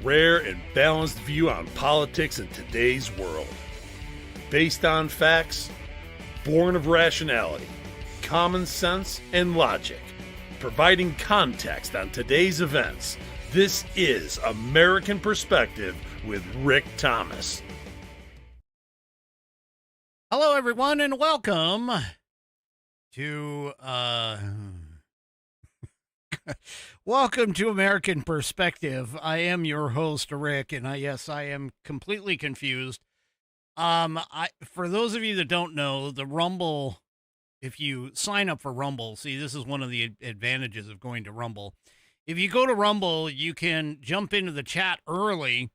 rare and balanced view on politics in today's world. Based on facts, born of rationality, common sense, and logic, providing context on today's events. This is American Perspective with Rick Thomas. Hello, everyone, and welcome to welcome to American Perspective. I am your host, Rick, and yes, I am completely confused. For those of you that don't know, the Rumble, if you sign up for Rumble, see, this is one of the advantages of going to Rumble. If you go to Rumble, you can jump into the chat early,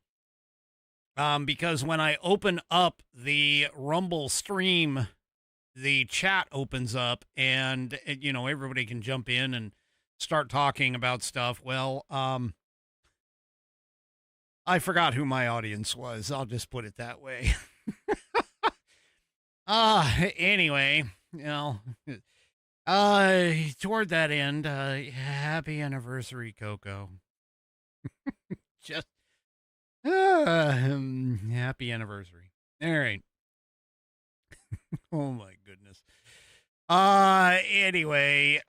because when I open up the Rumble stream, the chat opens up and, you know, everybody can jump in and start talking about stuff. Well, I forgot who my audience was. I'll just put it that way. Anyway, you know, toward that end, happy anniversary, Coco. Just, happy anniversary. All right. Oh my goodness. Anyway,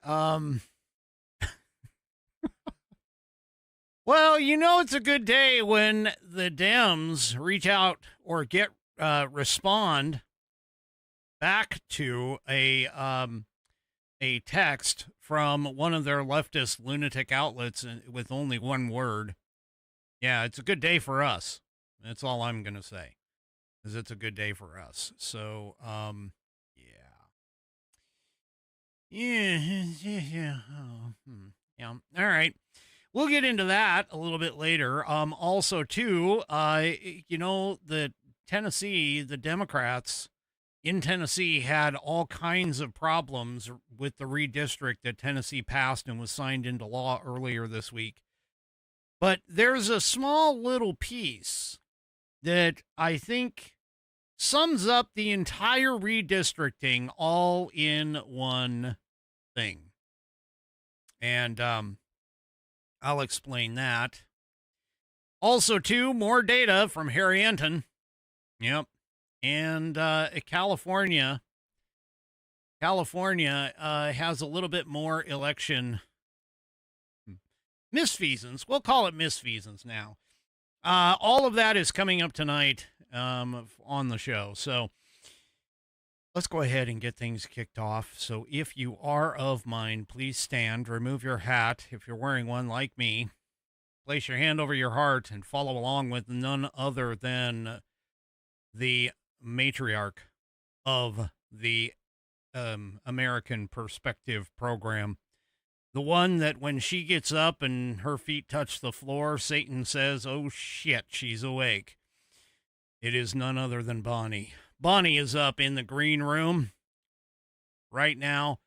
well, you know, it's a good day when the Dems reach out or respond back to a text from one of their leftist lunatic outlets with only one word. Yeah, it's a good day for us. That's all I'm going to say, is it's a good day for us. So, yeah. Yeah. All right. We'll get into that a little bit later. Also, too, you know, the Democrats in Tennessee had all kinds of problems with the redistrict that Tennessee passed and was signed into law earlier this week. But there's a small little piece that I think sums up the entire redistricting all in one thing. And I'll explain that. Also, too, more data from Harry Enton. Yep. And California has a little bit more election misfeasance. We'll call it misfeasance now. All of that is coming up tonight on the show. So let's go ahead and get things kicked off. So if you are of mind, please stand, remove your hat if you're wearing one like me, place your hand over your heart, and follow along with none other than the matriarch of the American Perspective program. The one that when she gets up and her feet touch the floor, Satan says, oh shit, she's awake. It is none other than Bonnie. Bonnie is up in the green room right now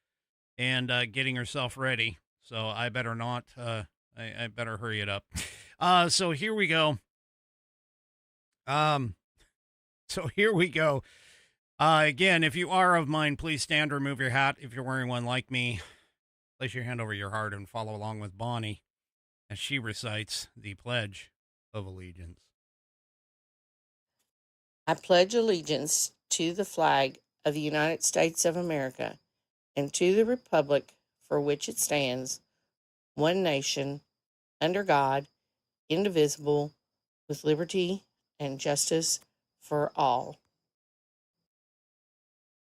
and getting herself ready. So I better not, I better hurry it up. So here we go. Again, if you are of mind, please stand, remove your hat. If you're wearing one like me, place your hand over your heart and follow along with Bonnie as she recites the Pledge of Allegiance. I pledge allegiance to the flag of the United States of America and to the republic for which it stands, one nation, under God, indivisible, with liberty and justice for all.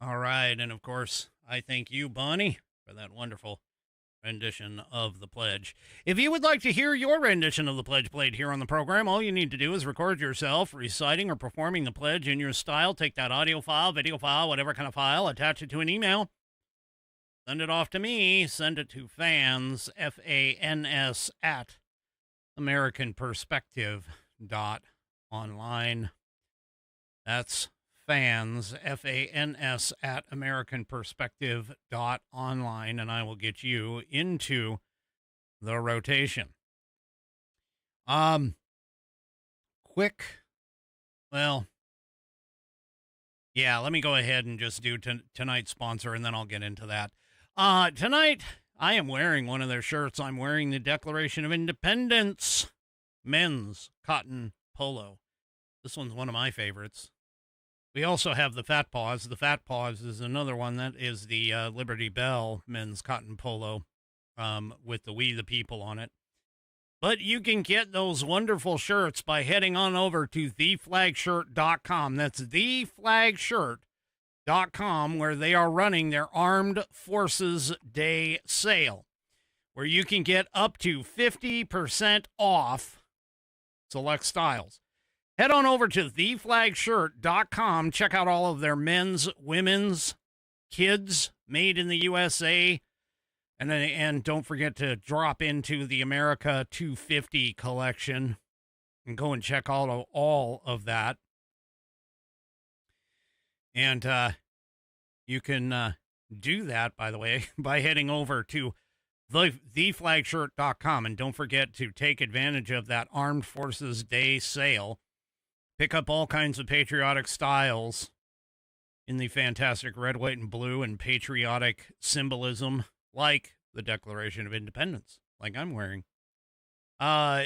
All right. And of course, I thank you, Bonnie, for that wonderful rendition of the pledge. If you would like to hear your rendition of the pledge played here on the program, all you need to do is record yourself reciting or performing the pledge in your style. Take that audio file, video file, whatever kind of file, attach it to an email, send it off to me, send it to fans, FANS, at AmericanPerspective.online. That's fans, FANS, at AmericanPerspective.online, and I will get you into the rotation. Quick, well, yeah, let me go ahead and just do tonight's sponsor, and then I'll get into that. Tonight, I am wearing one of their shirts. I'm wearing the Declaration of Independence men's cotton polo. This one's one of my favorites. We also have the Fat Paws. The Fat Paws is another one that is the Liberty Bell men's cotton polo with the We the People on it. But you can get those wonderful shirts by heading on over to theflagshirt.com. That's theflagshirt.com, where they are running their Armed Forces Day sale, where you can get up to 50% off select styles. Head on over to theflagshirt.com. Check out all of their men's, women's, kids made in the USA. And don't forget to drop into the America 250 collection and go and check out all of that. And you can do that, by the way, by heading over to theflagshirt.com. And don't forget to take advantage of that Armed Forces Day sale. Pick up all kinds of patriotic styles in the fantastic red, white, and blue and patriotic symbolism, like the Declaration of Independence, like I'm wearing. All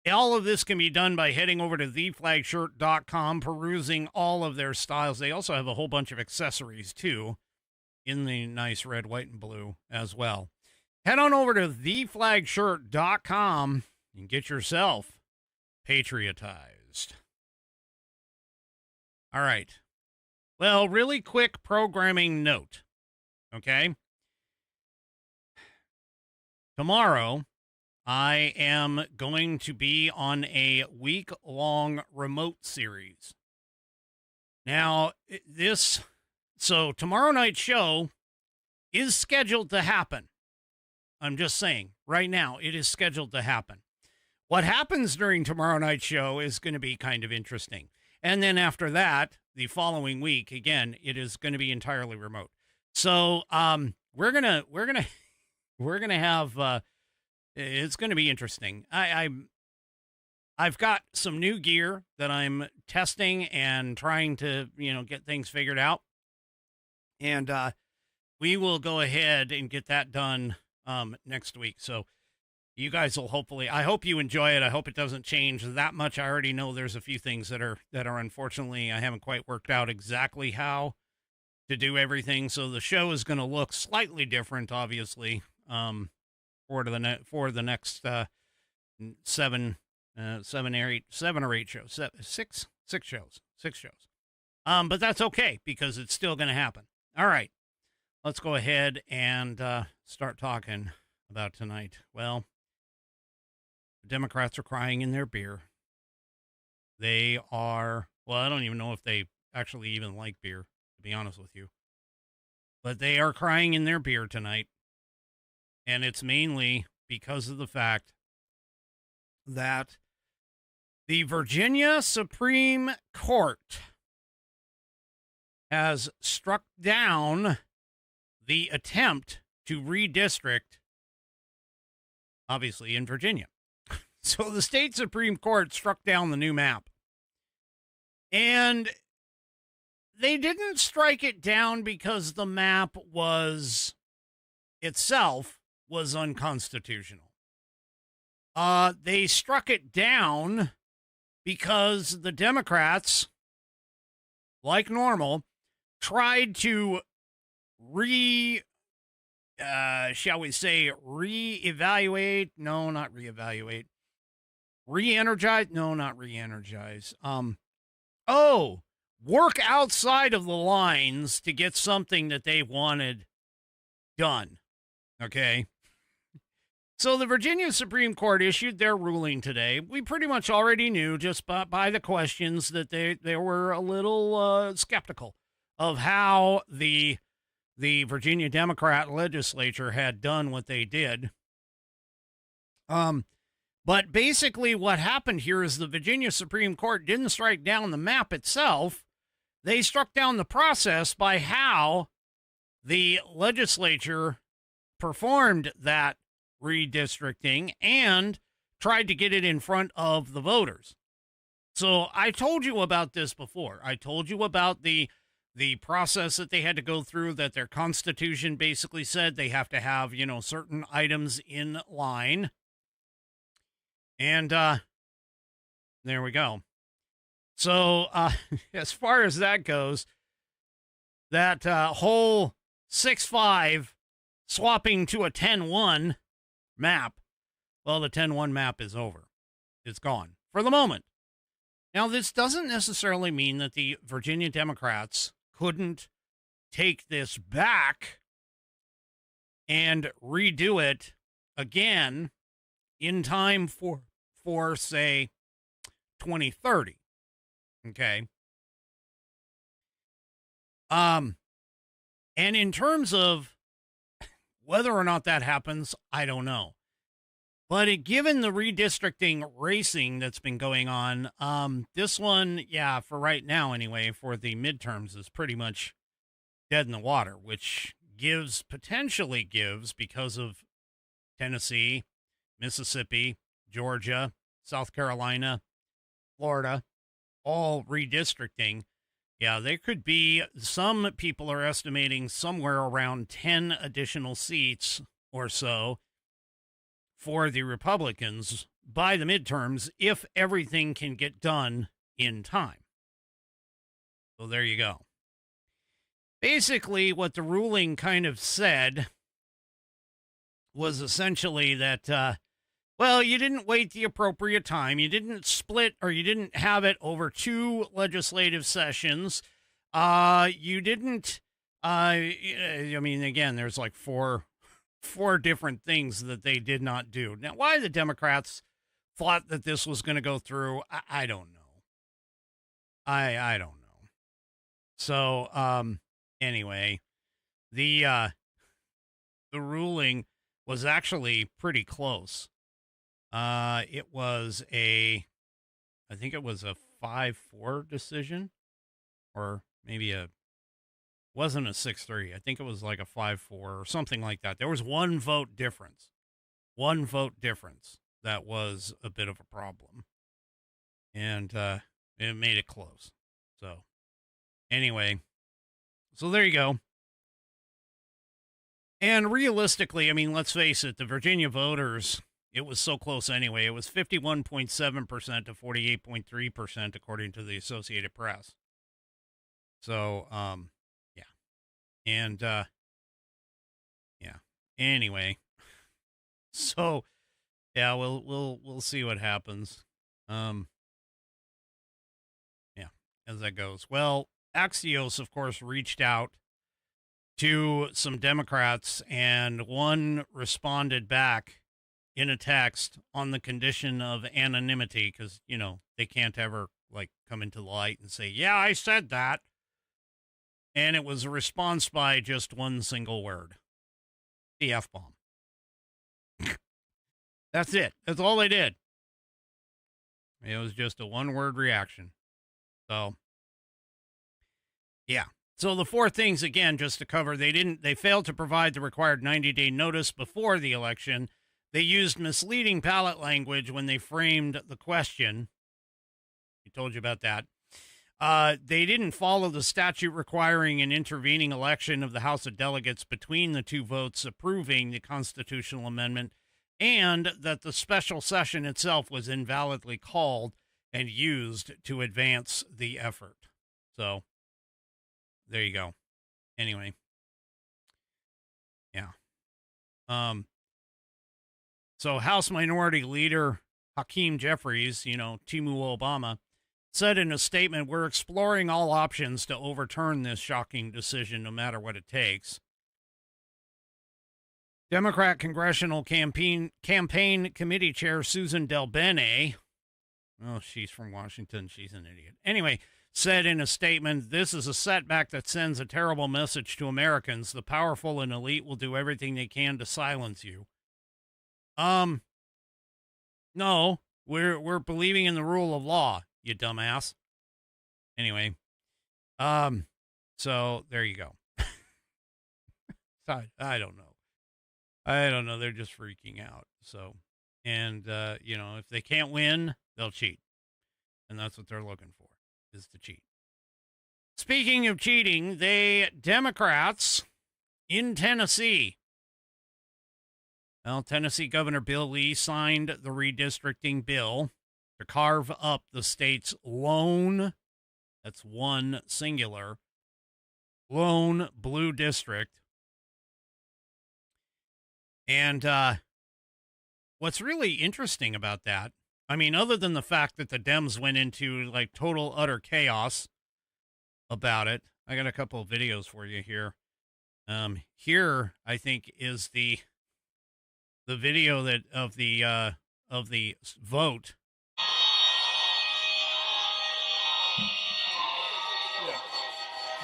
of this can be done by heading over to theflagshirt.com, perusing all of their styles. They also have a whole bunch of accessories, too, in the nice red, white, and blue as well. Head on over to theflagshirt.com and get yourself patriotized. All right. Well, really quick programming note, okay? Tomorrow, I am going to be on a week-long remote series. Now, so tomorrow night's show is scheduled to happen. I'm just saying, right now, it is scheduled to happen. What happens during tomorrow night's show is going to be kind of interesting. And then after that, the following week, again, it is going to be entirely remote. So we're gonna have it's going to be interesting. I've got some new gear that I'm testing and trying to get things figured out, and we will go ahead and get that done next week. So you guys will I hope you enjoy it. I hope it doesn't change that much. I already know there's a few things that are unfortunately I haven't quite worked out exactly how to do everything. So the show is going to look slightly different, obviously, for the next 7 or 8 shows, six shows. But that's okay because it's still going to happen. All right, let's go ahead and start talking about tonight. Well, the Democrats are crying in their beer. They are, well, I don't even know if they actually even like beer, to be honest with you. But they are crying in their beer tonight. And it's mainly because of the fact that the Virginia Supreme Court has struck down the attempt to redistrict, obviously, in Virginia. So the state Supreme Court struck down the new map. And they didn't strike it down because the map itself was unconstitutional. They struck it down because the Democrats, like normal, tried to re-evaluate? No, not re-evaluate. Re-energize? No, not re-energize. Work outside of the lines to get something that they wanted done. Okay? So the Virginia Supreme Court issued their ruling today. We pretty much already knew just by the questions that they were a little skeptical of how the Virginia Democrat legislature had done what they did. But basically what happened here is the Virginia Supreme Court didn't strike down the map itself. They struck down the process by how the legislature performed that redistricting and tried to get it in front of the voters. So I told you about this before. I told you about the process that they had to go through, that their constitution basically said they have to have, certain items in line. And there we go. So as far as that goes, that whole 6-5 swapping to a 10-1 map, well, the 10-1 map is over. It's gone for the moment. Now, this doesn't necessarily mean that the Virginia Democrats couldn't take this back and redo it again in time for say, 2030. Okay. And in terms of whether or not that happens, I don't know. But given the redistricting racing that's been going on, this one, yeah, for right now anyway, for the midterms is pretty much dead in the water, which potentially gives, because of Tennessee, Mississippi, Georgia, South Carolina, Florida, all redistricting. Yeah, there could be, some people are estimating somewhere around 10 additional seats or so for the Republicans by the midterms if everything can get done in time. So there you go. Basically, what the ruling kind of said was essentially that, well, you didn't wait the appropriate time. You didn't split, or you didn't have it over 2 legislative sessions. You didn't, I mean, again, there's like four different things that they did not do. Now, why the Democrats thought that this was going to go through, I don't know. I don't know. So, anyway, the ruling was actually pretty close. It was I think it was a 5-4 decision, or maybe wasn't a 6-3. I think it was like a 5-4 or something like that. There was one vote difference. That was a bit of a problem. And it made it close. So anyway, so there you go. And realistically, I mean, let's face it, the Virginia voters, it was so close anyway. It was 51.7% to 48.3%, according to the Associated Press. So, yeah. And, yeah. Anyway. So, yeah, we'll see what happens. Yeah, as that goes. Well, Axios, of course, reached out to some Democrats, and one responded back in a text on the condition of anonymity, because, you know, they can't ever, like, come into the light and say, yeah, I said that. And it was a response by just one single word. The F-bomb. That's it. That's all they did. It was just a one-word reaction. So, yeah. So the 4 things, again, just to cover, they failed to provide the required 90-day notice before the election. They used misleading ballot language when they framed the question. I told you about that. They didn't follow the statute requiring an intervening election of the House of Delegates between the 2 votes approving the constitutional amendment, and that the special session itself was invalidly called and used to advance the effort. So, there you go. Anyway. Yeah. So House Minority Leader Hakeem Jeffries, you know, Timu Obama, said in a statement, we're exploring all options to overturn this shocking decision, no matter what it takes. Democrat Congressional Campaign Committee Chair Susan DelBene, oh, she's from Washington, she's an idiot. Anyway, said in a statement, this is a setback that sends a terrible message to Americans. The powerful and elite will do everything they can to silence you. No, we're believing in the rule of law, you dumbass. Anyway, so there you go. I don't know. They're just freaking out. So, and, you know, if they can't win, they'll cheat. And that's what they're looking for, is to cheat. Speaking of cheating, Democrats in Tennessee. Well, Tennessee Governor Bill Lee signed the redistricting bill to carve up the state's lone, that's one singular, lone blue district. And what's really interesting about that, I mean, other than the fact that the Dems went into like total utter chaos about it, I got a couple of videos for you here. Here, I think, is the video that of the vote.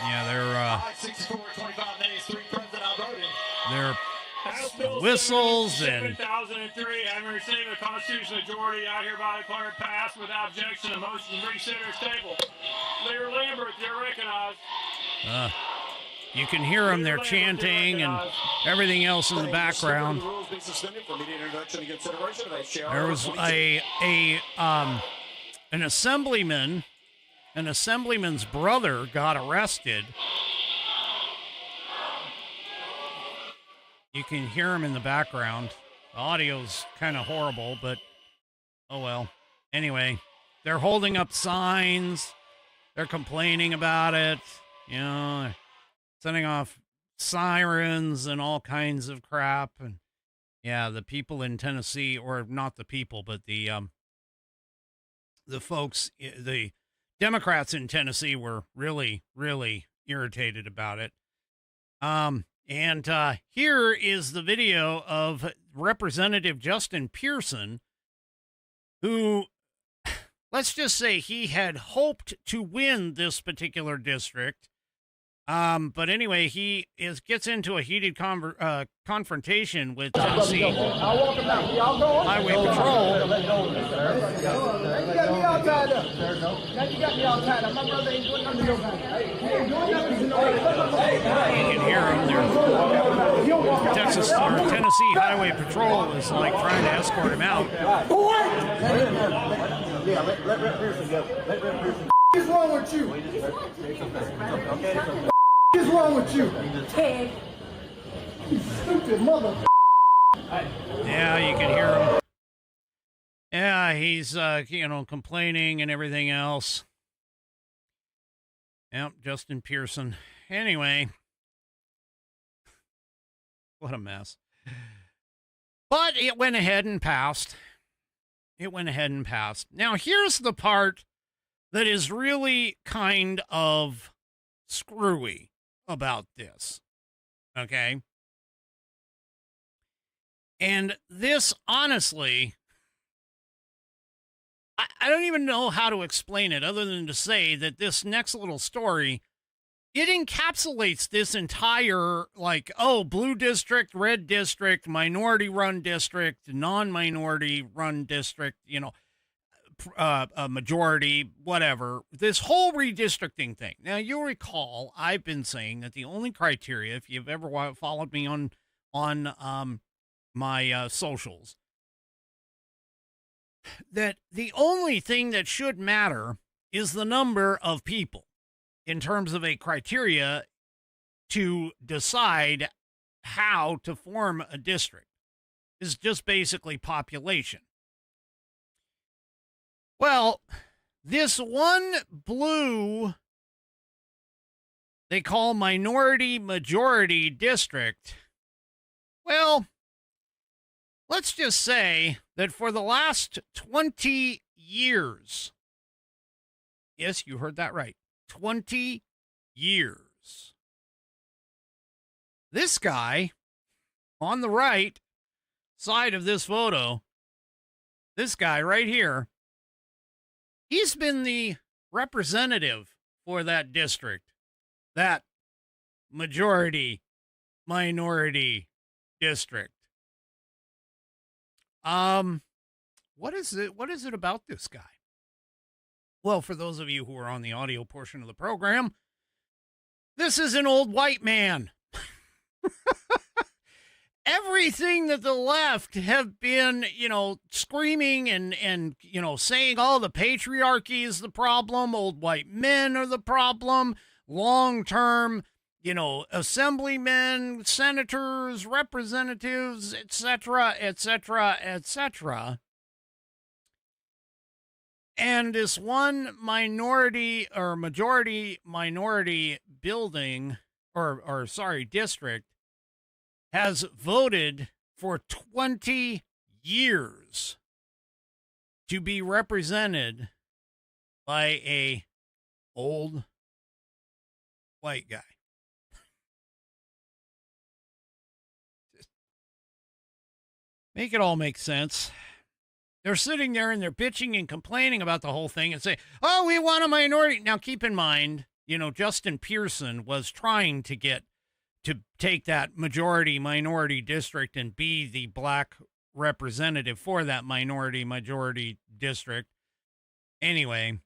Yeah, they're whistles and 2003, having received a constitutional majority, I hereby declare it passed without objection. The motion to reconsider is tabled. Leader Lambert, you're recognized. You can hear them. They're chanting and everything else in the background. There was an assemblyman's brother got arrested. You can hear him in the background. The audio's kind of horrible, but oh well. Anyway, they're holding up signs. They're complaining about it. You know, sending off sirens and all kinds of crap. And yeah, the people in Tennessee, or not the people, but the folks, the Democrats in Tennessee were really, really irritated about it. And here is the video of Representative Justin Pearson, who, let's just say he had hoped to win this particular district. But anyway, he gets into a heated confrontation with Tennessee Highway Patrol. You got me outside up. Now you got me outside up. My brother ain't doing nothing to nobody. You can hear him there. Tennessee Highway Patrol is like trying to escort him out. Yeah, let Pearson go. Let Pearson. What is wrong with you? What is wrong with you? Ted. You stupid mother. Yeah, you can hear him. Yeah, he's, complaining and everything else. Yep, Justin Pearson. Anyway. What a mess. But it went ahead and passed. Now, here's the part that is really kind of screwy about this. Okay? And this, honestly, I don't even know how to explain it other than to say that this next little story, it encapsulates this entire, like, blue district, red district, minority-run district, non-minority-run district, a majority, whatever, this whole redistricting thing. Now, you'll recall I've been saying that the only criteria, if you've ever followed me on my socials, that the only thing that should matter is the number of people in terms of a criteria to decide how to form a district. Is just basically population. Well, this one blue, they call minority majority district, well, let's just say that for the last 20 years, yes, you heard that right, 20 years, this guy on the right side of this photo, this guy right here, he's been the representative for that district, that majority minority district. What is it about this guy? Well, for those of you who are on the audio portion of the program, this is an old white man. Everything that the left have been, screaming and saying, the patriarchy is the problem, old white men are the problem, long-term, assemblymen, senators, representatives, etc., etc., etc. And this one minority or majority minority building or sorry, district has voted for 20 years to be represented by a old white guy. Make it all make sense. They're sitting there and they're bitching and complaining about the whole thing and say, oh, we want a minority. Now, keep in mind, Justin Pearson was trying to take that majority district and be the black representative for that majority district. Anyway,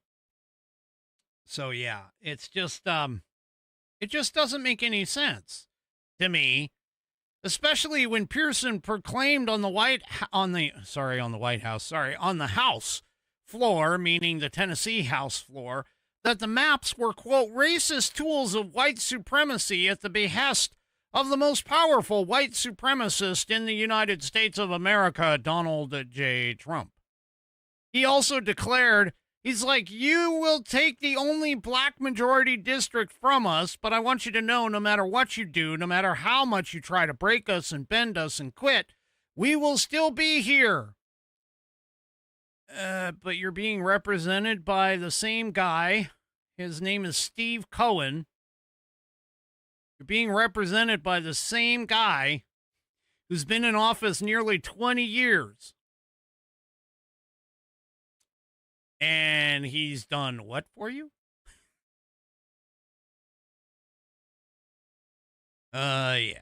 so yeah, it's just, it just doesn't make any sense to me. Especially when Pearson proclaimed on the House floor, meaning the Tennessee House floor, that the maps were, quote, racist tools of white supremacy at the behest of the most powerful white supremacist in the United States of America, Donald J. Trump. He also declared, he's like, you will take the only black majority district from us, but I want you to know no matter what you do, no matter how much you try to break us and bend us and quit, we will still be here. But you're being represented by the same guy. His name is Steve Cohen. You're being represented by the same guy who's been in office nearly 20 years. And he's done what for you? Yeah.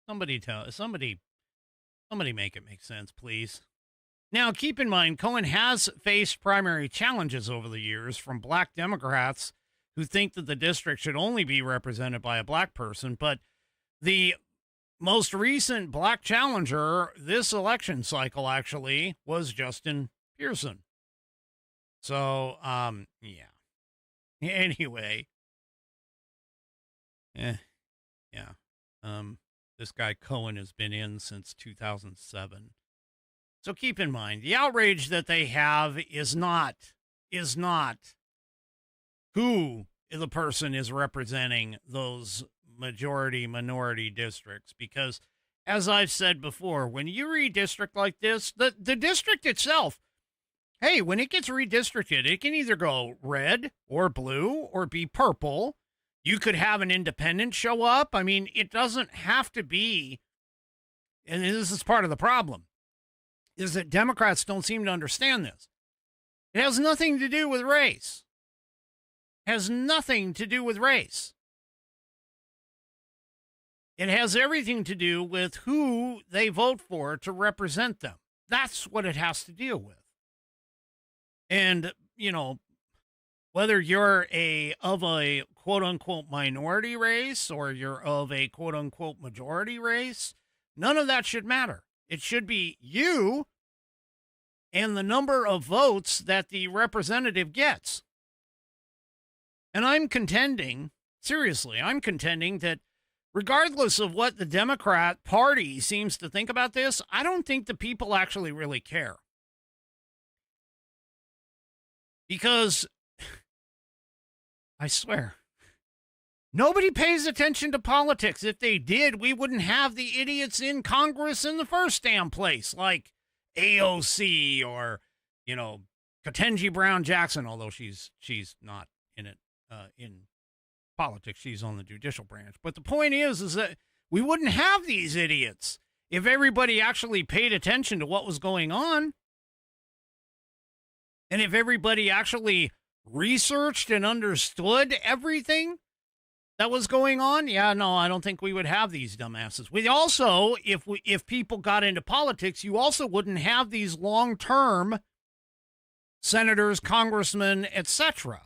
Somebody make it make sense, please. Now, keep in mind, Cohen has faced primary challenges over the years from black Democrats who think that the district should only be represented by a black person. But the most recent black challenger this election cycle actually was Justin Pearson. So, yeah. Anyway. This guy Cohen has been in since 2007. So keep in mind, the outrage that they have is not who the person is representing those minority districts. Because, as I've said before, when you redistrict like this, the district itself, hey, when it gets redistricted, it can either go red or blue or be purple. You could have an independent show up. I mean, it doesn't have to be, and this is part of the problem, is that Democrats don't seem to understand this. It has nothing to do with race. It has nothing to do with race. It has everything to do with who they vote for to represent them. That's what it has to deal with. And, whether you're of a quote-unquote minority race or you're of a quote-unquote majority race, none of that should matter. It should be you and the number of votes that the representative gets. And I'm contending that regardless of what the Democrat Party seems to think about this, I don't think the people actually really care. Because, I swear, nobody pays attention to politics. If they did, we wouldn't have the idiots in Congress in the first damn place, like AOC or, Ketanji Brown Jackson, although she's not in it, in politics. She's on the judicial branch. But the point is that we wouldn't have these idiots if everybody actually paid attention to what was going on. And if everybody actually researched and understood everything that was going on, I don't think we would have these dumbasses. We also, if people got into politics, you also wouldn't have these long-term senators, congressmen, etc.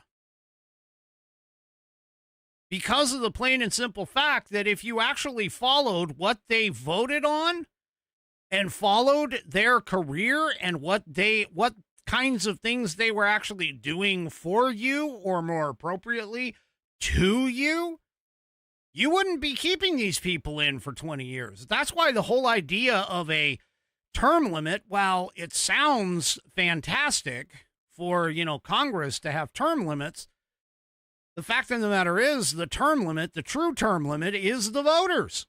Because of the plain and simple fact that if you actually followed what they voted on and followed their career and what kinds of things they were actually doing for you, or more appropriately, to you, you wouldn't be keeping these people in for 20 years. That's why the whole idea of a term limit, while it sounds fantastic for, Congress to have term limits, the fact of the matter is the term limit, the true term limit, is the voters.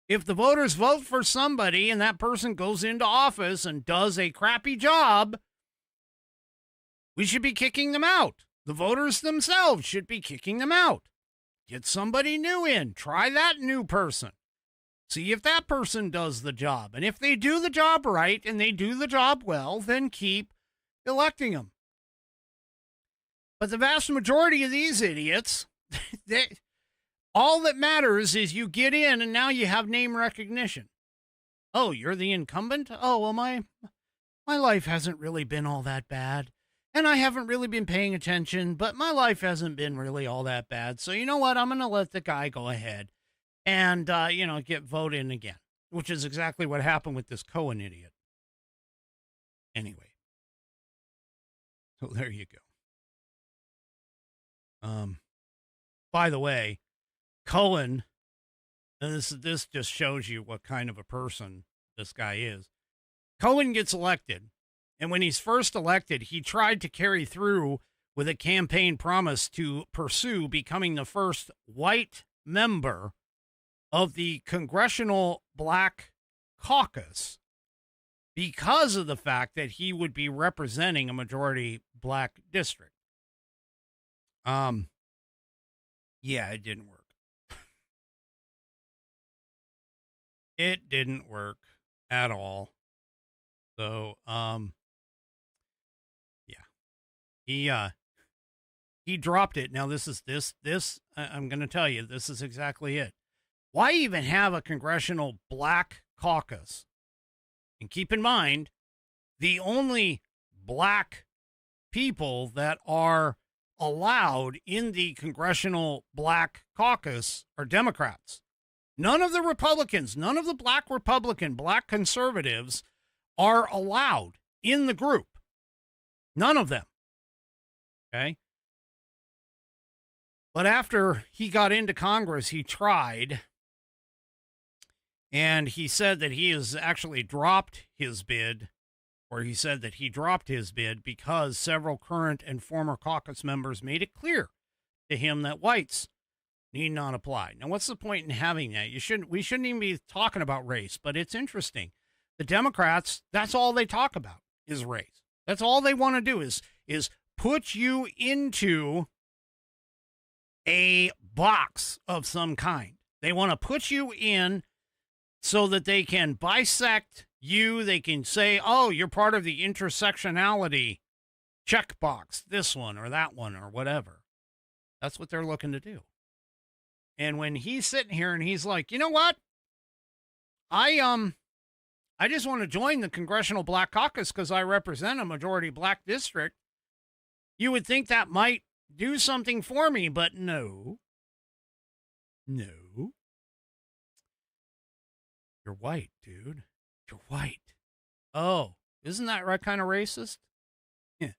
If the voters vote for somebody and that person goes into office and does a crappy job, we should be kicking them out. The voters themselves should be kicking them out. Get somebody new in. Try that new person. See if that person does the job. And if they do the job right and they do the job well, then keep electing them. But the vast majority of these idiots, all that matters is you get in and now you have name recognition. Oh, you're the incumbent? Oh, well, my life hasn't really been all that bad. And I haven't really been paying attention, but my life hasn't been really all that bad. So you know what? I'm going to let the guy go ahead and, get voted in again, which is exactly what happened with this Cohen idiot. Anyway. So there you go. By the way, Cohen, and this just shows you what kind of a person this guy is. Cohen gets elected, and when he's first elected, he tried to carry through with a campaign promise to pursue becoming the first white member of the Congressional Black Caucus because of the fact that he would be representing a majority black district. Yeah, it didn't work. It didn't work at all. So, yeah. He dropped it. Now this, I'm going to tell you, this is exactly it. Why even have a Congressional Black Caucus? And keep in mind, the only black people that are allowed in the Congressional Black Caucus are Democrats. None of the Republicans, none of the black Republican, black conservatives are allowed in the group. None of them. Okay? But after he got into Congress, he tried, and he said that he has actually dropped his bid, or he said that he dropped his bid because several current and former caucus members made it clear to him that whites need not apply. Now, what's the point in having that? We shouldn't even be talking about race, but it's interesting. The Democrats, that's all they talk about is race. That's all they want to do is put you into a box of some kind. They want to put you in so that they can bisect you. They can say, oh, you're part of the intersectionality checkbox, this one or that one or whatever. That's what they're looking to do. And when he's sitting here and he's like, you know what? I just want to join the Congressional Black Caucus because I represent a majority black district. You would think that might do something for me, but no. You're white, dude. You're white. Oh, isn't that right kind of racist? Yeah.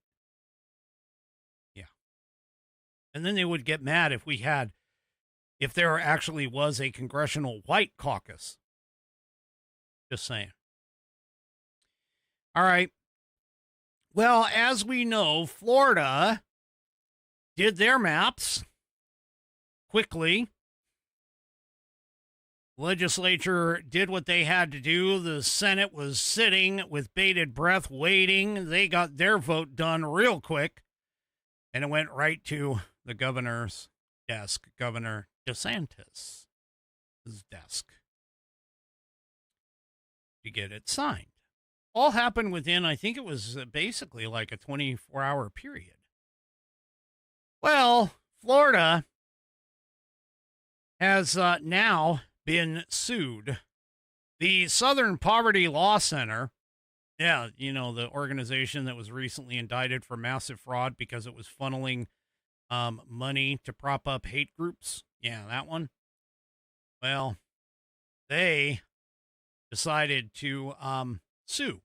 And then they would get mad if there actually was a Congressional White Caucus. Just saying. All right. Well, as we know, Florida did their maps quickly. Legislature did what they had to do. The Senate was sitting with bated breath, waiting. They got their vote done real quick, and it went right to the governor's desk, Governor DeSantis' desk, to get it signed. All happened within, I think it was basically like a 24-hour period. Well, Florida has now been sued. The Southern Poverty Law Center, the organization that was recently indicted for massive fraud because it was funneling money to prop up hate groups. Yeah, that one. Well, they decided to sue.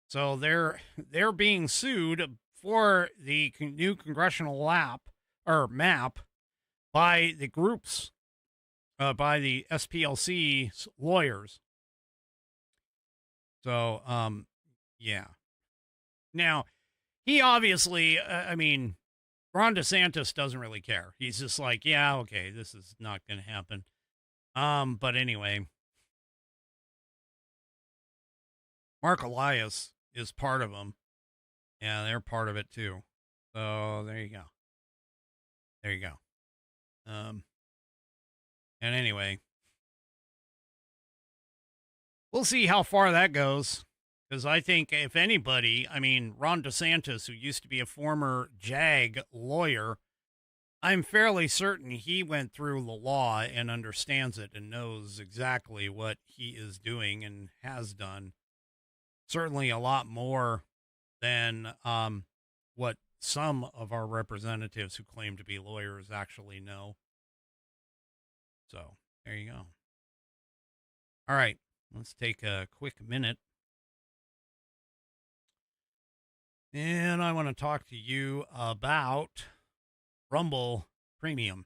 So they're being sued for the new congressional map by the groups, by the SPLC's lawyers. So, yeah. Now, he obviously, Ron DeSantis doesn't really care. He's just like, yeah, okay, this is not going to happen. But anyway, Mark Elias is part of them. Yeah, they're part of it too. So there you go. There you go. And anyway, we'll see how far that goes. Because I think if anybody, Ron DeSantis, who used to be a former JAG lawyer, I'm fairly certain he went through the law and understands it and knows exactly what he is doing and has done. Certainly a lot more than what some of our representatives who claim to be lawyers actually know. So there you go. All right, let's take a quick minute. And I want to talk to you about Rumble Premium.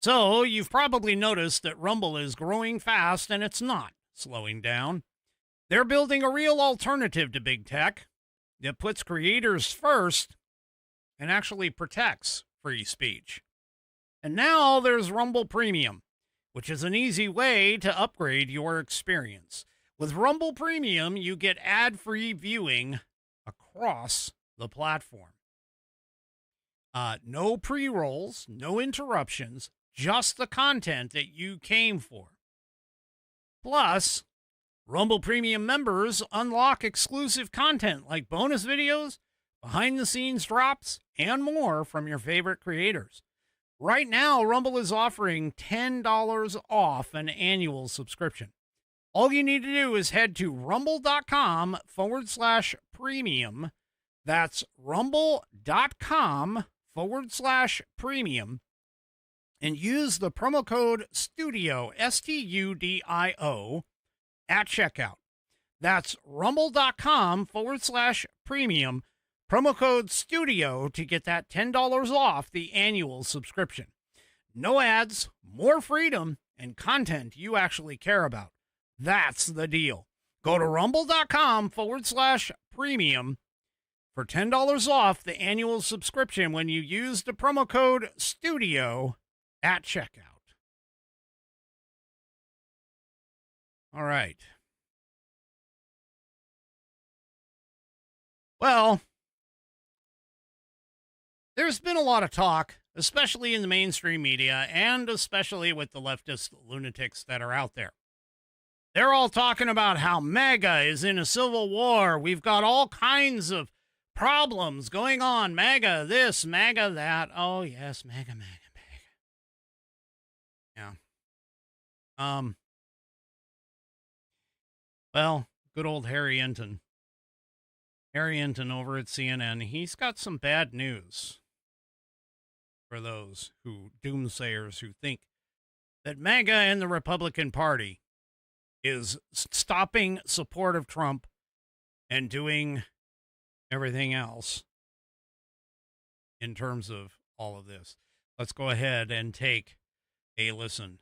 So you've probably noticed that Rumble is growing fast and it's not slowing down. They're building a real alternative to big tech that puts creators first and actually protects free speech. And now there's Rumble Premium, which is an easy way to upgrade your experience. With Rumble Premium, you get ad-free viewing across the platform. No pre-rolls, no interruptions, just the content that you came for. Plus, Rumble Premium members unlock exclusive content like bonus videos, behind-the-scenes drops, and more from your favorite creators. Right now, Rumble is offering $10 off an annual subscription. All you need to do is head to rumble.com/premium. That's rumble.com/premium and use the promo code STUDIO, STUDIO, at checkout. That's rumble.com/premium, promo code STUDIO to get that $10 off the annual subscription. No ads, more freedom, and content you actually care about. That's the deal. Go to rumble.com/premium for $10 off the annual subscription when you use the promo code STUDIO at checkout. All right. Well, there's been a lot of talk, especially in the mainstream media and especially with the leftist lunatics that are out there. They're all talking about how MAGA is in a civil war. We've got all kinds of problems going on. MAGA this, MAGA that. Oh, yes, MAGA, MAGA, MAGA. Yeah. Well, good old Harry Enton. Harry Enton over at CNN, he's got some bad news for those doomsayers who think that MAGA and the Republican Party is stopping support of Trump and doing everything else in terms of all of this. Let's go ahead and take a listen.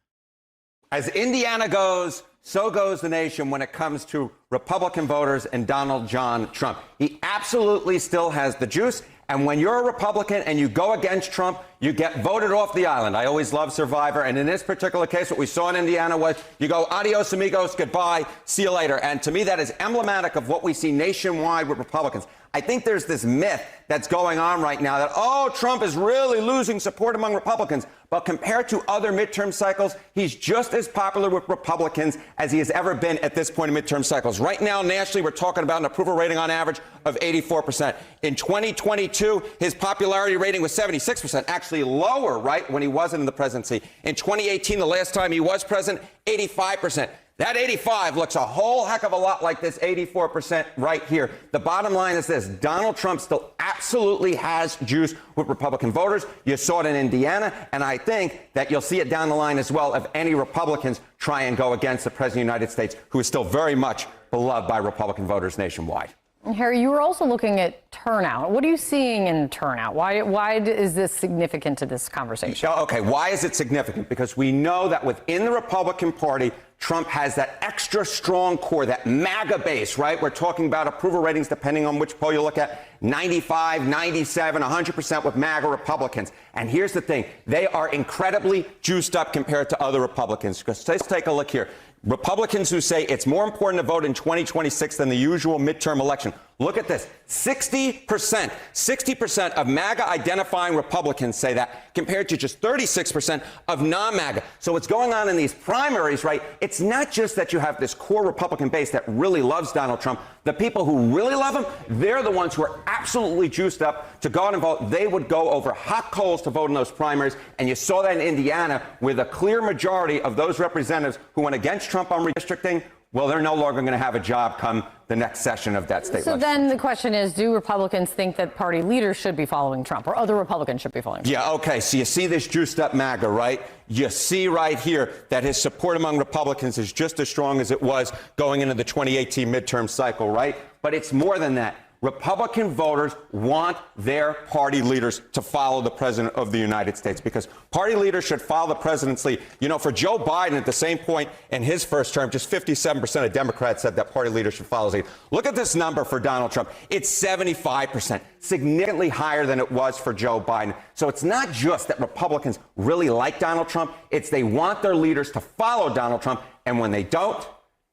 As Indiana goes, so goes the nation when it comes to Republican voters and Donald John Trump. He absolutely still has the juice. And when you're a Republican and you go against Trump, you get voted off the island. I always love Survivor. And in this particular case, what we saw in Indiana was you go, adios, amigos, goodbye, see you later. And to me, that is emblematic of what we see nationwide with Republicans. I think there's this myth that's going on right now that, oh, Trump is really losing support among Republicans. But compared to other midterm cycles, he's just as popular with Republicans as he has ever been at this point in midterm cycles. Right now, nationally, we're talking about an approval rating on average of 84%. In 2022, his popularity rating was 76%, actually lower, right, when he wasn't in the presidency. In 2018, the last time he was president, 85%. That 85 looks a whole heck of a lot like this 84% right here. The bottom line is this. Donald Trump still absolutely has juice with Republican voters. You saw it in Indiana, and I think that you'll see it down the line as well if any Republicans try and go against the President of the United States, who is still very much beloved by Republican voters nationwide. Harry, you were also looking at turnout. What are you seeing in turnout? Why is this significant to this conversation? Okay, why is it significant? Because we know that within the Republican Party, Trump has that extra strong core, that MAGA base, right? We're talking about approval ratings, depending on which poll you look at, 95, 97, 100% with MAGA Republicans. And here's the thing. They are incredibly juiced up compared to other Republicans. Because let's take a look here. Republicans who say it's more important to vote in 2026 than the usual midterm election. Look at this. 60% of MAGA identifying Republicans say that, compared to just 36% of non-MAGA. So what's going on in these primaries, right? It's not just that you have this core Republican base that really loves Donald Trump. The people who really love him, they're the ones who are absolutely juiced up to go out and vote. They would go over hot coals to vote in those primaries. And you saw that in Indiana, with a clear majority of those representatives who went against Trump on redistricting. Well, they're no longer going to have a job come the next session of that state. So then the question is, do Republicans think that party leaders should be following Trump, or other Republicans should be following Trump? Yeah, okay. So you see this juiced up MAGA, right? You see right here that his support among Republicans is just as strong as it was going into the 2018 midterm cycle, right? But it's more than that. Republican voters want their party leaders to follow the president of the United States, because party leaders should follow the president's lead. You know, for Joe Biden at the same point in his first term, just 57% of Democrats said that party leaders should follow his lead. Look at this number for Donald Trump. It's 75%, significantly higher than it was for Joe Biden. So it's not just that Republicans really like Donald Trump. It's they want their leaders to follow Donald Trump. And when they don't,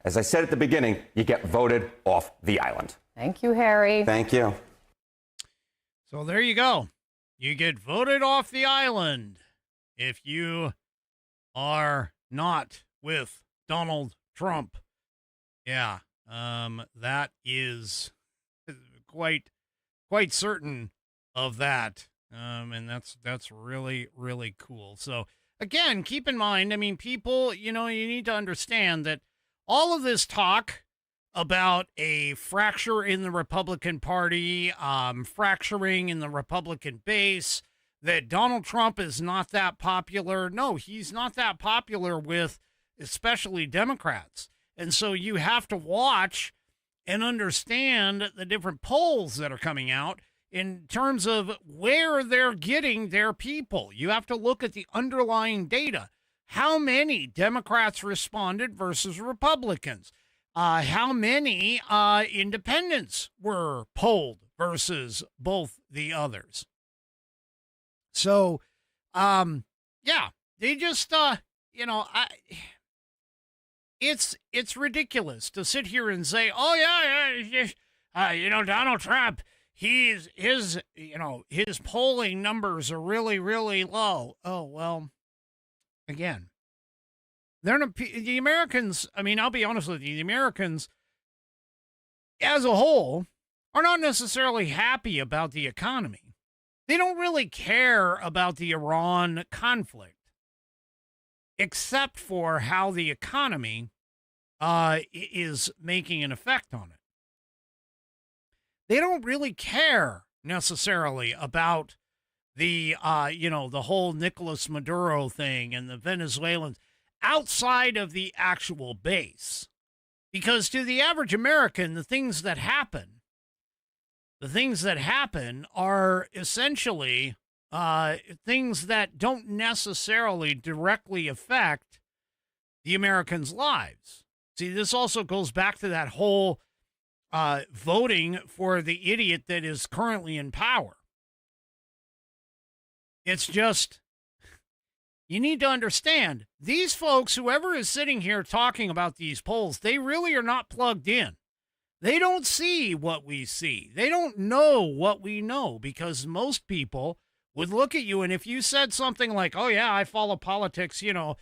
as I said at the beginning, you get voted off the island. Thank you, Harry. Thank you. So there you go. You get voted off the island if you are not with Donald Trump. Yeah, that is quite certain of that. And that's really, really cool. So again, keep in mind, I mean, people, you know, you need to understand that all of this talk about a fracture in the Republican Party, fracturing in the Republican base, that Donald Trump is not that popular. No, he's not that popular with especially Democrats. And so you have to watch and understand the different polls that are coming out in terms of where they're getting their people. You have to look at the underlying data. How many Democrats responded versus Republicans? How many independents were polled versus both the others? So, yeah, they just, it's ridiculous to sit here and say, oh yeah, Donald Trump, his polling numbers are really, really low. Oh, well, again, they're not, the Americans, I mean, I'll be honest with you, the Americans as a whole are not necessarily happy about the economy. They don't really care about the Iran conflict, except for how the economy is making an effect on it. They don't really care necessarily about the, the whole Nicolas Maduro thing and the Venezuelans outside of the actual base. Because to the average American, the things that happen are essentially things that don't necessarily directly affect the Americans' lives. See, this also goes back to that whole voting for the idiot that is currently in power. It's just, you need to understand, these folks, whoever is sitting here talking about these polls, they really are not plugged in. They don't see what we see. They don't know what we know, because most people would look at you, and if you said something like, oh yeah, I follow politics, I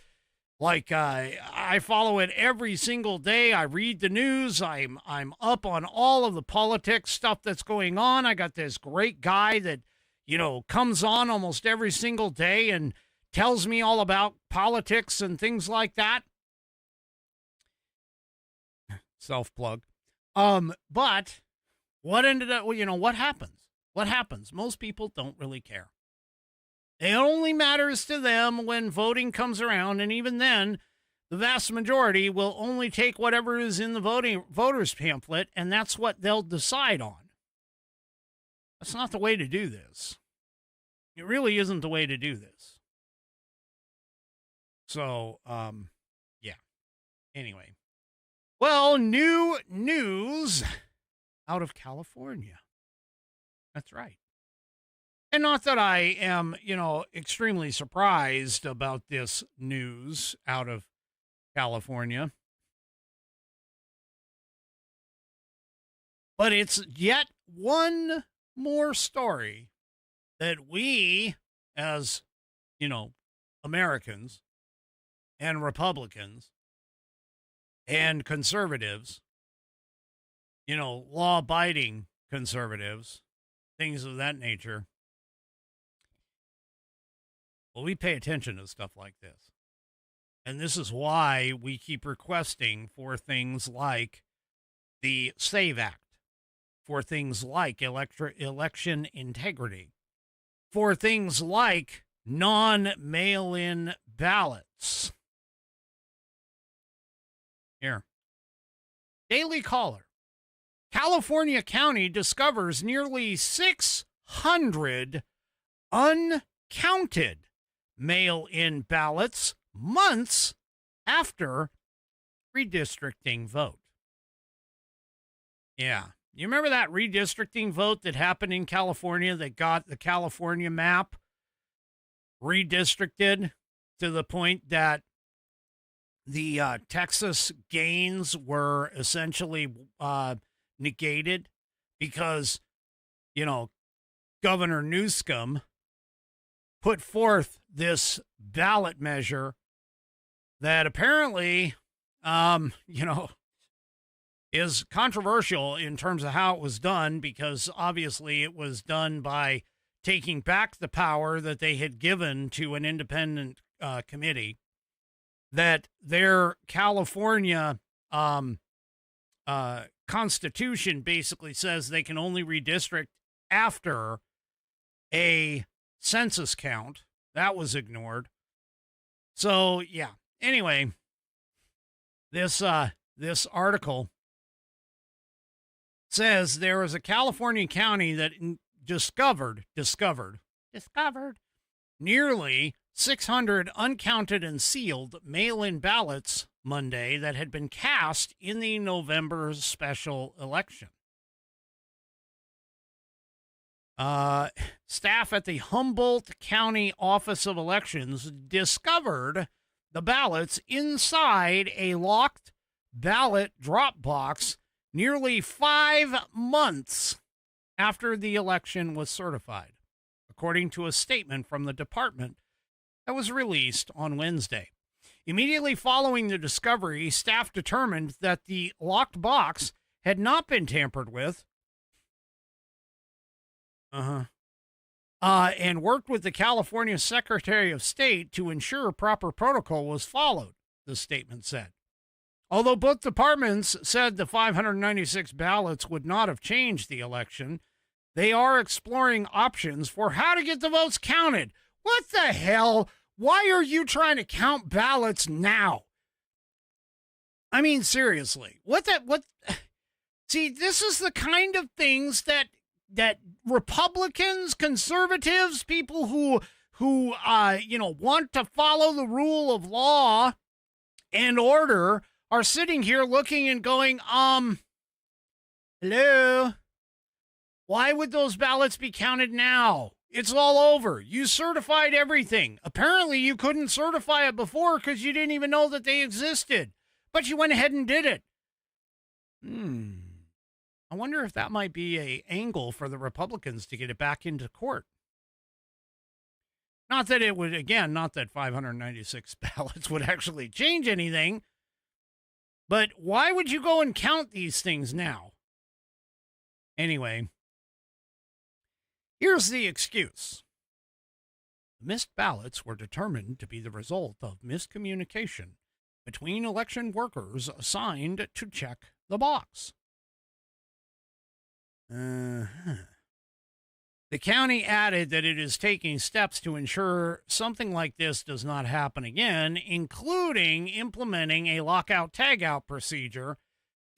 follow it every single day. I read the news. I'm up on all of the politics stuff that's going on. I got this great guy that, comes on almost every single day and tells me all about politics and things like that. Self-plug. But what ended up, what happens? What happens? Most people don't really care. It only matters to them when voting comes around, and even then, the vast majority will only take whatever is in the voters pamphlet, and that's what they'll decide on. That's not the way to do this. It really isn't the way to do this. So, yeah. Anyway, well, new news out of California. That's right. And not that I am, extremely surprised about this news out of California. But it's yet one more story that we, as, Americans and Republicans and conservatives, law-abiding conservatives, things of that nature, well, we pay attention to stuff like this. And this is why we keep requesting for things like the SAVE Act, for things like election integrity, for things like non-mail-in ballots. Here. Daily Caller. California County discovers nearly 600 uncounted mail-in ballots months after redistricting vote. Yeah. You remember that redistricting vote that happened in California that got the California map redistricted to the point that the Texas gains were essentially negated because, Governor Newsom put forth this ballot measure that apparently, is controversial in terms of how it was done, because obviously it was done by taking back the power that they had given to an independent committee, that their California constitution basically says they can only redistrict after a census count. That was ignored. So, yeah. Anyway, this article says there is a California county that discovered nearly 600 uncounted and sealed mail-in ballots Monday that had been cast in the November special election. Staff at the Humboldt County Office of Elections discovered the ballots inside a locked ballot drop box nearly 5 months after the election was certified, according to a statement from the department that was released on Wednesday. Immediately following the discovery, staff determined that the locked box had not been tampered with, and worked with the California Secretary of State to ensure proper protocol was followed, the statement said. Although both departments said the 596 ballots would not have changed the election, they are exploring options for how to get the votes counted. What the hell? Why are you trying to count ballots now? I mean, seriously. What? See, this is the kind of things that Republicans, conservatives, people who want to follow the rule of law and order are sitting here looking and going, hello? Why would those ballots be counted now? It's all over. You certified everything. Apparently you couldn't certify it before because you didn't even know that they existed, but you went ahead and did it. I wonder if that might be an angle for the Republicans to get it back into court. Not that it would, again, not that 596 ballots would actually change anything, but why would you go and count these things now? Anyway, here's the excuse. The missed ballots were determined to be the result of miscommunication between election workers assigned to check the box. The county added that it is taking steps to ensure something like this does not happen again, including implementing a lockout-tagout procedure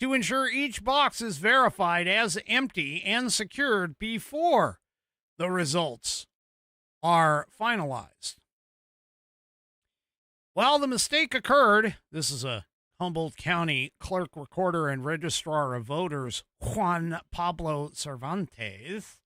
to ensure each box is verified as empty and secured before the results are finalized. While the mistake occurred, this is a Humboldt County Clerk, Recorder, and Registrar of Voters Juan Pablo Cervantes,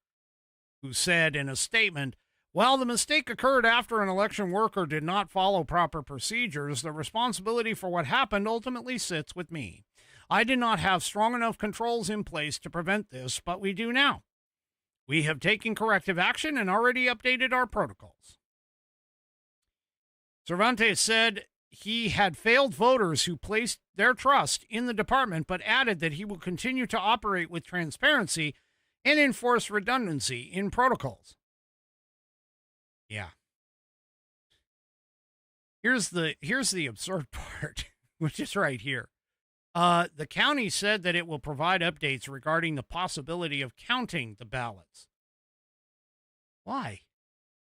who said in a statement, "While the mistake occurred after an election worker did not follow proper procedures, the responsibility for what happened ultimately sits with me. I did not have strong enough controls in place to prevent this, but we do now. We have taken corrective action and already updated our protocols." Cervantes said he had failed voters who placed their trust in the department, but added that he will continue to operate with transparency and enforce redundancy in protocols. Yeah. Here's the absurd part, which is right here. The county said that it will provide updates regarding the possibility of counting the ballots. Why?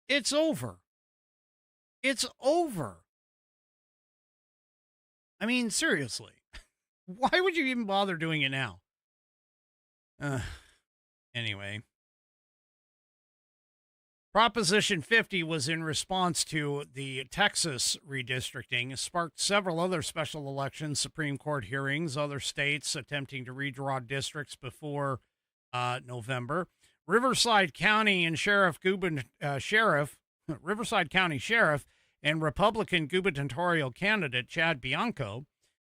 It's over. It's over. I mean, seriously. Why would you even bother doing it now? Anyway. Proposition 50 was in response to the Texas redistricting, sparked several other special elections, Supreme Court hearings, other states attempting to redraw districts before November. Riverside County Sheriff and Republican gubernatorial candidate Chad Bianco,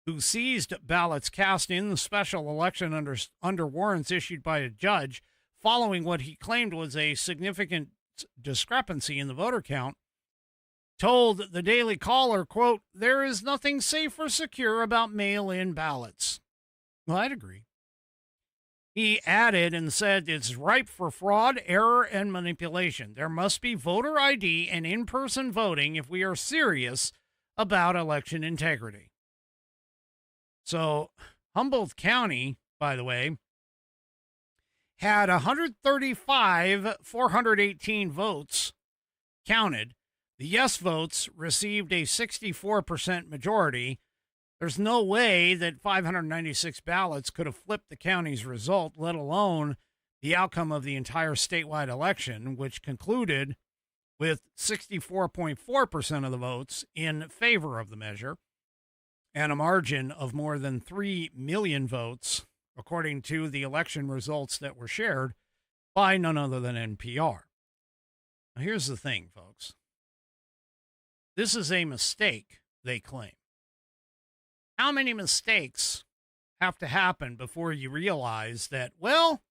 who seized ballots cast in the special election under warrants issued by a judge following what he claimed was a significant discrepancy in the voter count, told the Daily Caller, quote, "There is nothing safe or secure about mail-in ballots." Well, I'd agree. He added and said it's ripe for fraud, error, and manipulation. There must be voter ID and in-person voting if we are serious about election integrity. So Humboldt County, by the way, had 135,418 votes counted. The yes votes received a 64% majority. There's no way that 596 ballots could have flipped the county's result, let alone the outcome of the entire statewide election, which concluded with 64.4% of the votes in favor of the measure and a margin of more than 3 million votes, according to the election results that were shared by none other than NPR. Now, here's the thing, folks. This is a mistake, they claim. How many mistakes have to happen before you realize that, well,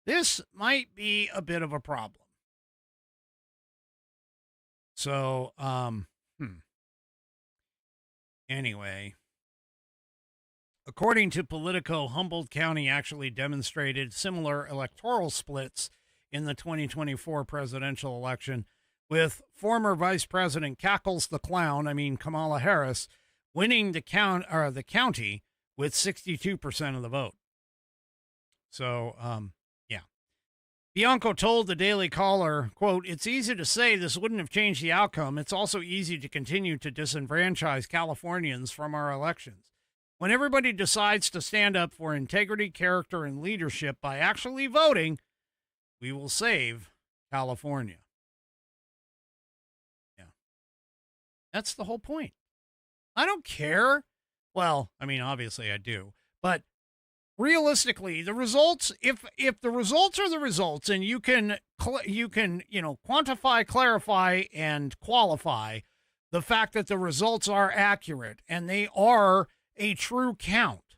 this might be a bit of a problem? So, anyway, according to Politico, Humboldt County actually demonstrated similar electoral splits in the 2024 presidential election, with former Vice President Cackles the Clown, Kamala Harris, winning the county with 62% of the vote. So, yeah. Bianco told the Daily Caller, quote, "It's easy to say this wouldn't have changed the outcome. It's also easy to continue to disenfranchise Californians from our elections. When everybody decides to stand up for integrity, character, and leadership by actually voting, we will save California." Yeah. That's the whole point. I don't care. Well, obviously I do, but realistically, the results, if the results are the results and you can quantify, clarify, and qualify the fact that the results are accurate and they are a true count,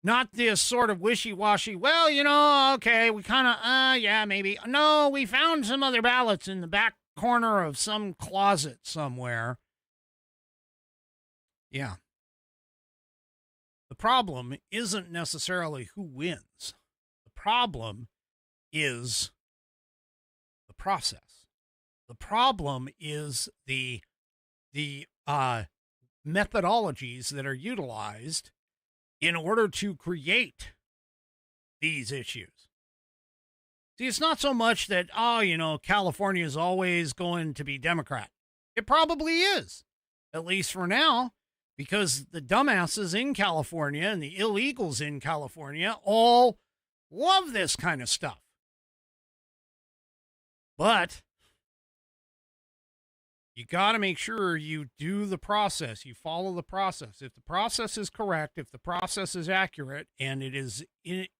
not this sort of wishy-washy, well, okay, we kind of, yeah, maybe. No, we found some other ballots in the back corner of some closet somewhere. Yeah. The problem isn't necessarily who wins. The problem is the process. The problem is the methodologies that are utilized in order to create these issues. See, it's not so much that, California is always going to be Democrat. It probably is, at least for now. Because the dumbasses in California and the illegals in California all love this kind of stuff. But You got to make sure you do the process. You follow the process. If the process is correct, if the process is accurate, and it is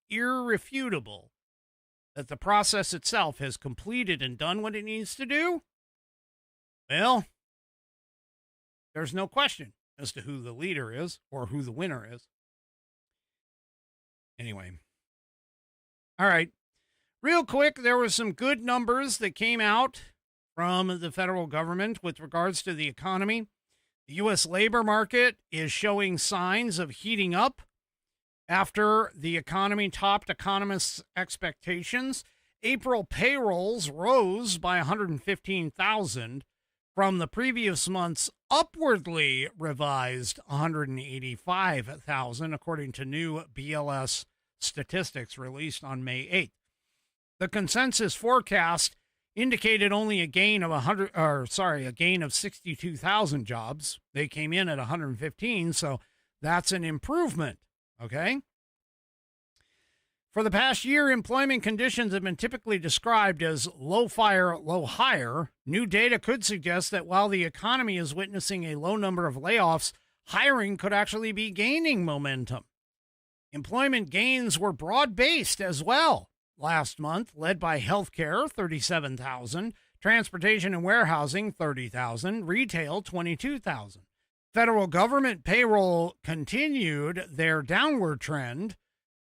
irrefutable that the process itself has completed and done what it needs to do, well, there's no question as to who the leader is or who the winner is. Anyway. All right. Real quick, there were some good numbers that came out from the federal government with regards to the economy. The U.S. labor market is showing signs of heating up after the economy topped economists' expectations. April payrolls rose by 115,000 from the previous month's upwardly revised 185,000, according to new BLS statistics released on May 8th. The consensus forecast indicated only a gain of a gain of 62,000 jobs. They came in at 115, so that's an improvement. Okay. For the past year, employment conditions have been typically described as low fire, low hire. New data could suggest that while the economy is witnessing a low number of layoffs, hiring could actually be gaining momentum. Employment gains were broad-based as well last month, led by healthcare, 37,000, transportation and warehousing, 30,000, retail, 22,000. Federal government payroll continued their downward trend,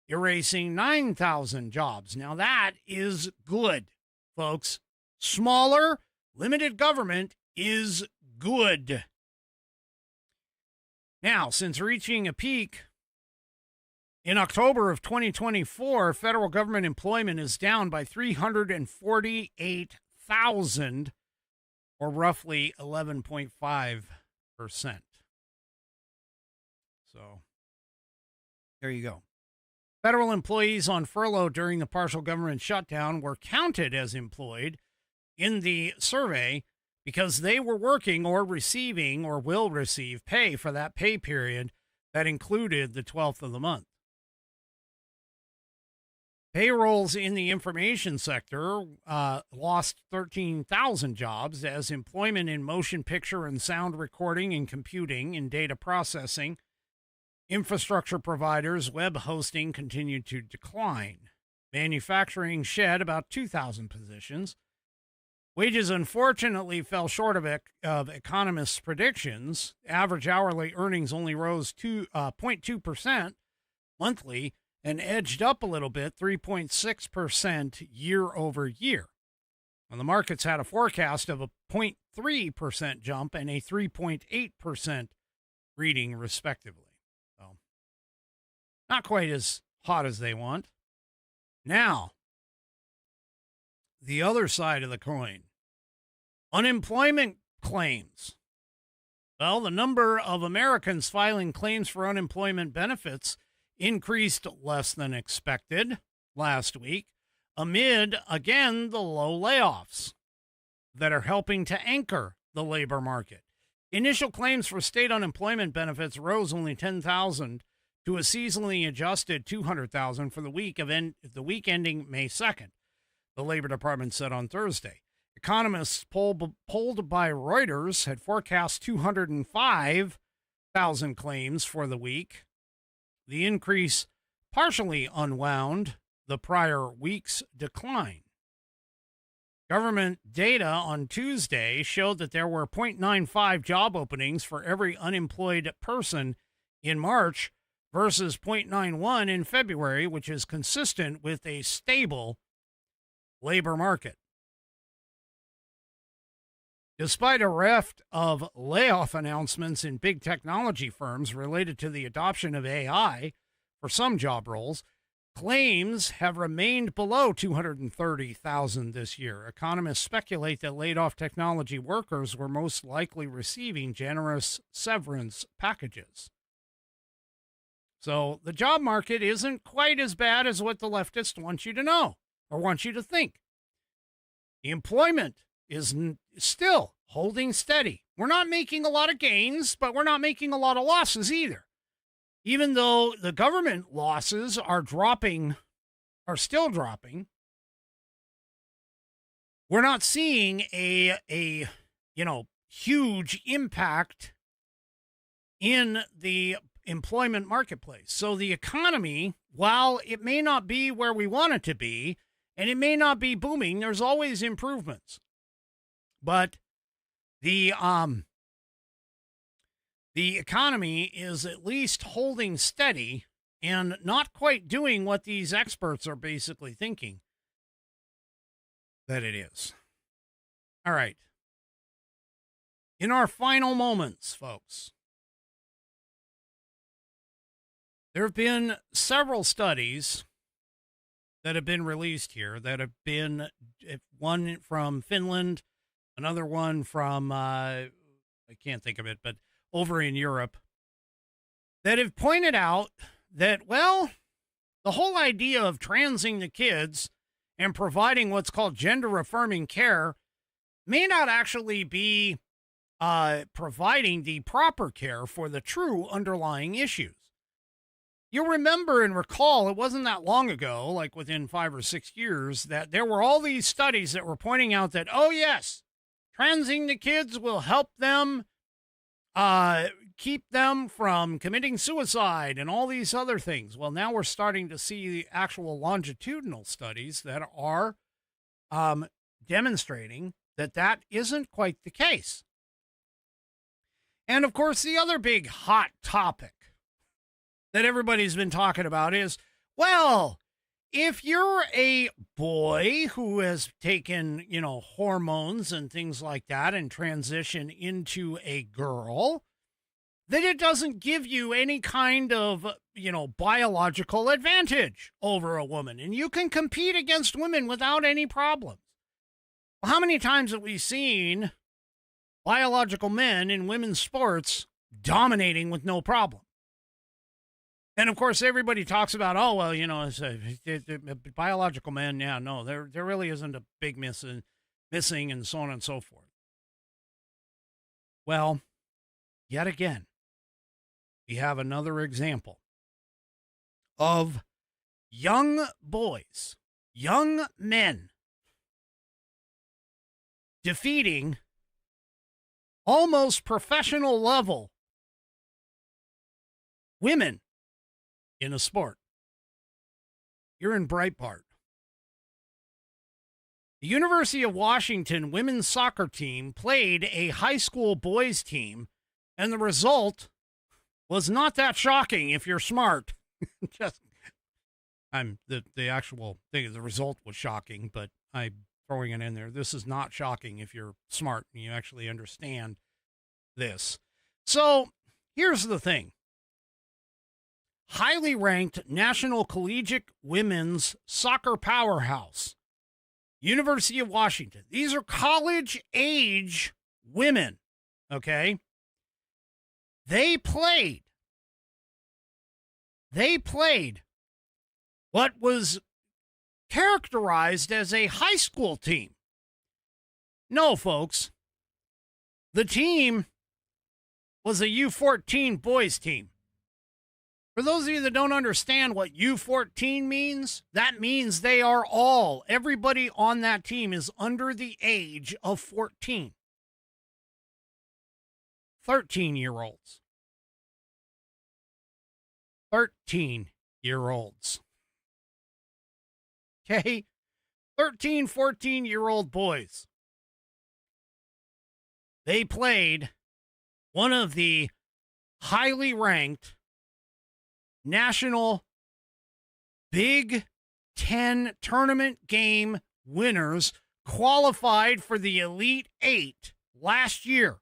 erasing 9,000 jobs. Now that is good, folks. Smaller, limited government is good. Now, since reaching a peak in October of 2024, federal government employment is down by 348,000, or roughly 11.5%. So, there you go. Federal employees on furlough during the partial government shutdown were counted as employed in the survey because they were working or receiving or will receive pay for that pay period that included the 12th of the month. Payrolls in the information sector lost 13,000 jobs as employment in motion picture and sound recording and computing and data processing, infrastructure providers, web hosting continued to decline. Manufacturing shed about 2,000 positions. Wages, unfortunately, fell short of economists' predictions. Average hourly earnings only rose 0.2% monthly and edged up a little bit, 3.6% year over year. And the markets had a forecast of a 0.3% jump and a 3.8% reading, respectively. So, not quite as hot as they want. Now, the other side of the coin. Unemployment claims. Well, the number of Americans filing claims for unemployment benefits increased less than expected last week amid, again, the low layoffs that are helping to anchor the labor market. Initial claims for state unemployment benefits rose only 10,000 to a seasonally adjusted 200,000 for the week ending May 2nd, the Labor Department said on Thursday. Economists polled by Reuters had forecast 205,000 claims for the week. The increase partially unwound the prior week's decline. Government data on Tuesday showed that there were 0.95 job openings for every unemployed person in March versus 0.91 in February, which is consistent with a stable labor market. Despite a raft of layoff announcements in big technology firms related to the adoption of AI for some job roles, claims have remained below 230,000 this year. Economists speculate that laid-off technology workers were most likely receiving generous severance packages. So the job market isn't quite as bad as what the leftists want you to know or want you to think. The employment is still holding steady. We're not making a lot of gains, but we're not making a lot of losses either. Even though the government losses are still dropping, we're not seeing a huge impact in the employment marketplace. So the economy, while it may not be where we want it to be, and it may not be booming, there's always improvements. But the economy is at least holding steady and not quite doing what these experts are basically thinking that it is. All right. In our final moments, folks, there have been several studies that have been released here that have been, one from Finland, another one from, I can't think of it, but over in Europe, that have pointed out that, well, the whole idea of transing the kids and providing what's called gender-affirming care may not actually be providing the proper care for the true underlying issues. You'll remember and recall, it wasn't that long ago, like within 5 or 6 years, that there were all these studies that were pointing out that, oh, yes, transing the kids will help them keep them from committing suicide and all these other things. Well, now we're starting to see the actual longitudinal studies that are demonstrating that that isn't quite the case. And, of course, the other big hot topic that everybody's been talking about is, well, if you're a boy who has taken, hormones and things like that and transition into a girl, then it doesn't give you any kind of, biological advantage over a woman. And you can compete against women without any problems. Well, how many times have we seen biological men in women's sports dominating with no problem? And, of course, everybody talks about, oh, well, it's biological men. Yeah, no, there really isn't a big missing and so on and so forth. Well, yet again, we have another example of young boys, young men, defeating almost professional level women in a sport. You're in Breitbart. The University of Washington women's soccer team played a high school boys team, and the result was not that shocking if you're smart. The actual thing, the result was shocking, but I'm throwing it in there. This is not shocking if you're smart and you actually understand this. So here's the thing. Highly ranked National Collegiate Women's Soccer Powerhouse, University of Washington. These are college-age women, okay? They played what was characterized as a high school team. No, folks. The team was a U14 boys team. For those of you that don't understand what U14 means, that means everybody on that team is under the age of 14. 13-year-olds. 13-year-olds. Okay? 13, 14-year-old boys. They played one of the highly ranked national Big Ten tournament game winners, qualified for the Elite Eight last year.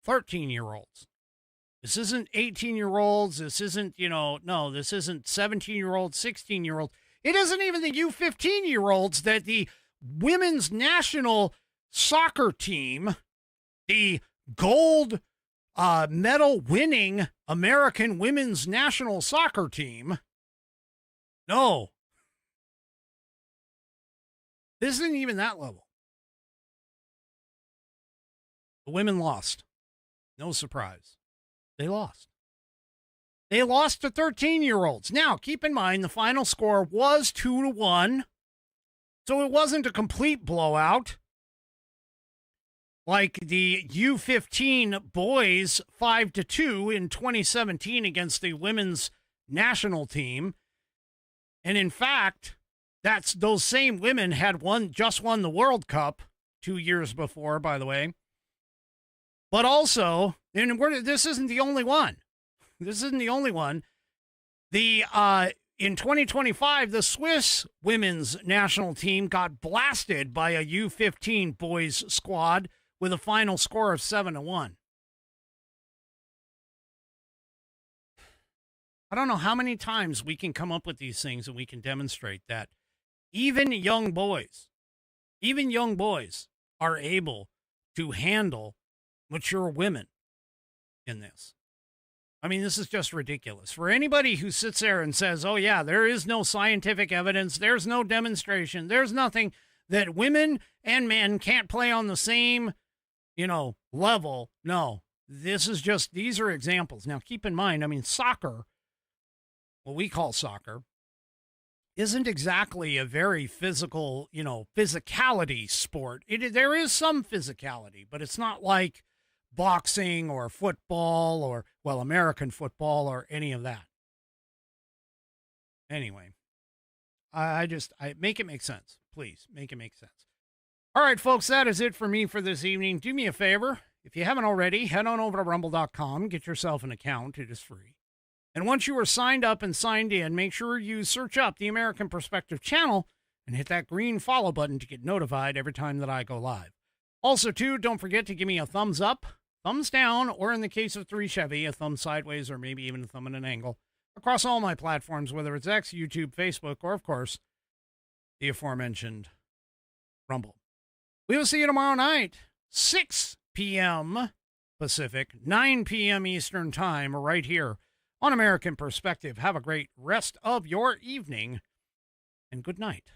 13-year-olds. This isn't 18-year-olds. This isn't, this isn't 17-year-olds, 16-year-olds. It isn't even the U15-year-olds that the women's national soccer team, the gold medal winning American women's national soccer team. No. This isn't even that level. The women lost. No surprise. They lost. They lost to 13-year-olds. Now, keep in mind, the final score was 2-1. So it wasn't a complete blowout. like the U15 boys 5-2 in 2017 against the women's national team. And in fact, those same women had just won the World Cup 2 years before, by the way. But also, and this isn't the only one. This isn't the only one. In 2025, the Swiss women's national team got blasted by a U15 boys squad with a final score of 7-1. I don't know how many times we can come up with these things and we can demonstrate that even young boys are able to handle mature women in this. I mean, this is just ridiculous. For anybody who sits there and says, oh, yeah, there is no scientific evidence, there's no demonstration, there's nothing, that women and men can't play on the same, level. No, these are examples. Now, keep in mind, I mean, soccer, what we call soccer, isn't exactly a very physical, physicality sport. There is some physicality, but it's not like boxing or football or, American football or any of that. Anyway, I make it make sense. Please make it make sense. All right, folks, that is it for me for this evening. Do me a favor. If you haven't already, head on over to rumble.com, get yourself an account. It is free. And once you are signed up and signed in, make sure you search up the American Perspective channel and hit that green follow button to get notified every time that I go live. Also, too, don't forget to give me a thumbs up, thumbs down, or in the case of 3 Chevy, a thumb sideways or maybe even a thumb at an angle across all my platforms, whether it's X, YouTube, Facebook, or, of course, the aforementioned Rumble. We will see you tomorrow night, 6 p.m. Pacific, 9 p.m. Eastern Time, right here on American Perspective. Have a great rest of your evening, and good night,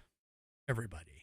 everybody.